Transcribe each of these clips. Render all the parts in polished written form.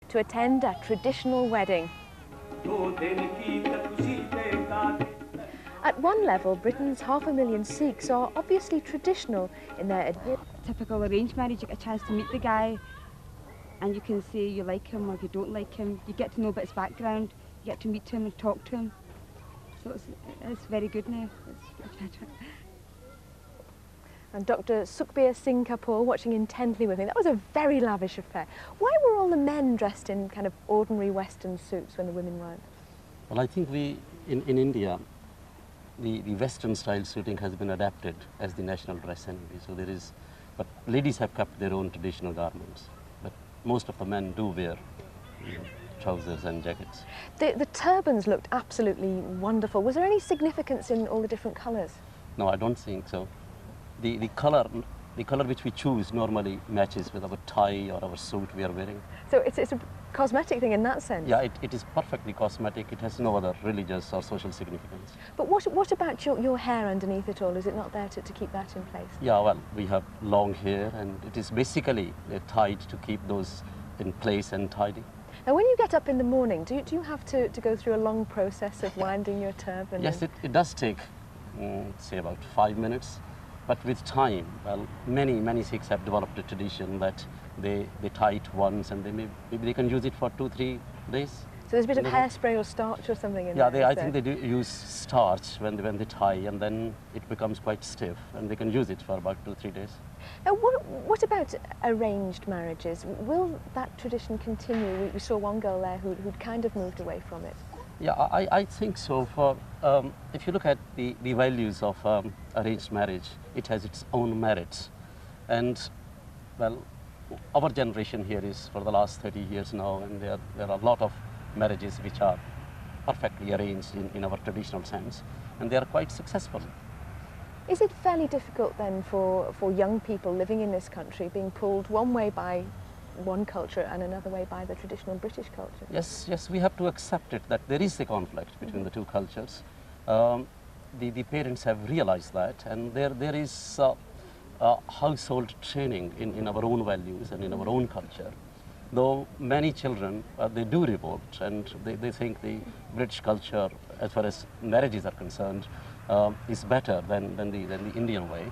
to attend a traditional wedding. At one level, Britain's 500,000 Sikhs are obviously traditional in their adherence. Typical arranged marriage, you get a chance to meet the guy and you can say you like him or you don't like him. You get to know about his background, you get to meet him and talk to him. So it's very good now. And Dr. Sukhbir Singh Kapoor watching intently with me. That was a very lavish affair. Why were all the men dressed in kind of ordinary Western suits when the women weren't? Well, I think in India, the Western style suiting has been adapted as the national dress anyway. So there is, but ladies have kept their own traditional garments. But most of the men do wear trousers and jackets. The turbans looked absolutely wonderful. Was there any significance in all the different colours? No, I don't think so. The color which we choose normally matches with our tie or our suit we are wearing. So it's a cosmetic thing in that sense? Yeah, it is perfectly cosmetic. It has no other religious or social significance. But what about your hair underneath it all? Is it not there to keep that in place? Yeah, well, we have long hair and it is basically tied to keep those in place and tidy. Now, when you get up in the morning, do you have to go through a long process of winding your turban? Yes, it does take, say, about 5 minutes. But with time, well, many Sikhs have developed a tradition that they tie it once and maybe they can use it for 2-3 days. So there's a bit of hairspray or starch or something in there? Yeah, I think they do use starch when they tie, and then it becomes quite stiff and they can use it for about 2-3 days. Now, what about arranged marriages? Will that tradition continue? We saw one girl there who'd kind of moved away from it. Yeah, I think so. If you look at the values of arranged marriage, it has its own merits. And, well, our generation here is for the last 30 years now, and there are a lot of marriages which are perfectly arranged in our traditional sense, and they are quite successful. Is it fairly difficult then for young people living in this country being pulled one way by one culture and another way by the traditional British culture? Yes, we have to accept it, that there is a conflict between the two cultures. The parents have realized that, and there is household training in our own values and in our own culture. Though many children, they do revolt, and they think the British culture, as far as marriages are concerned, is better than the Indian way.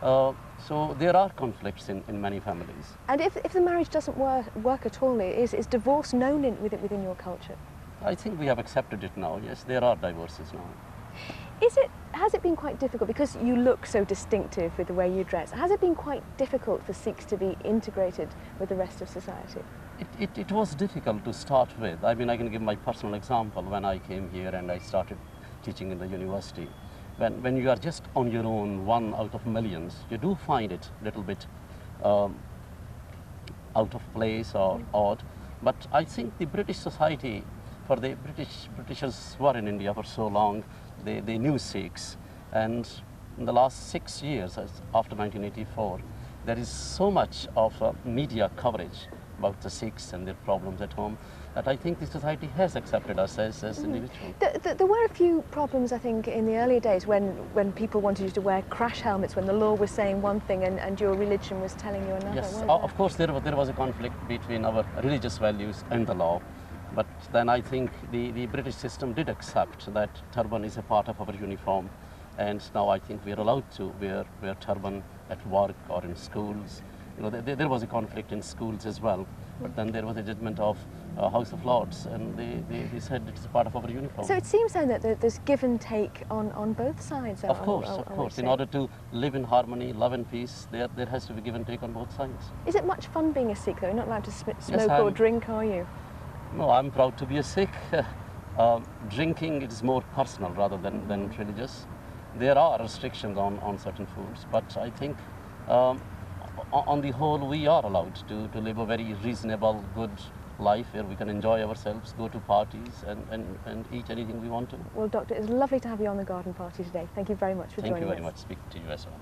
So there are conflicts in many families. And if the marriage doesn't work at all, is divorce known within your culture? I think we have accepted it now, yes, there are divorces now. Has it been quite difficult, because you look so distinctive with the way you dress, has it been quite difficult for Sikhs to be integrated with the rest of society? It was difficult to start with. I mean, I can give my personal example. When I came here and I started teaching in the university, when you are just on your own, one out of millions, you do find it a little bit out of place or odd. But I think the British society, for the Britishers who were in India for so long, they knew Sikhs. And in the last 6 years, after 1984, there is so much of media coverage about the Sikhs and their problems at home that I think the society has accepted us as individuals. There were a few problems, I think, in the early days when people wanted you to wear crash helmets, when the law was saying one thing and your religion was telling you another. Yes, of course there was a conflict between our religious values and the law. But then I think the British system did accept that turban is a part of our uniform, and now I think we are allowed to wear turban at work or in schools. You know, there was a conflict in schools as well, but then there was a judgment of House of Lords, and they said it's a part of our uniform. So it seems then that there's give and take on both sides. Of course. In order to live in harmony, love and peace, there has to be give and take on both sides. Is it much fun being a Sikh, though? You're not allowed to smoke or drink, are you? No, I'm proud to be a Sikh. Drinking is more personal rather than religious. There are restrictions on certain foods, but I think on the whole we are allowed to live a very reasonable, good life where we can enjoy ourselves, go to parties and eat anything we want to. Well, Doctor, it's lovely to have you on the garden party today. Thank you very much for joining us. Thank you very much. Speak to you as well.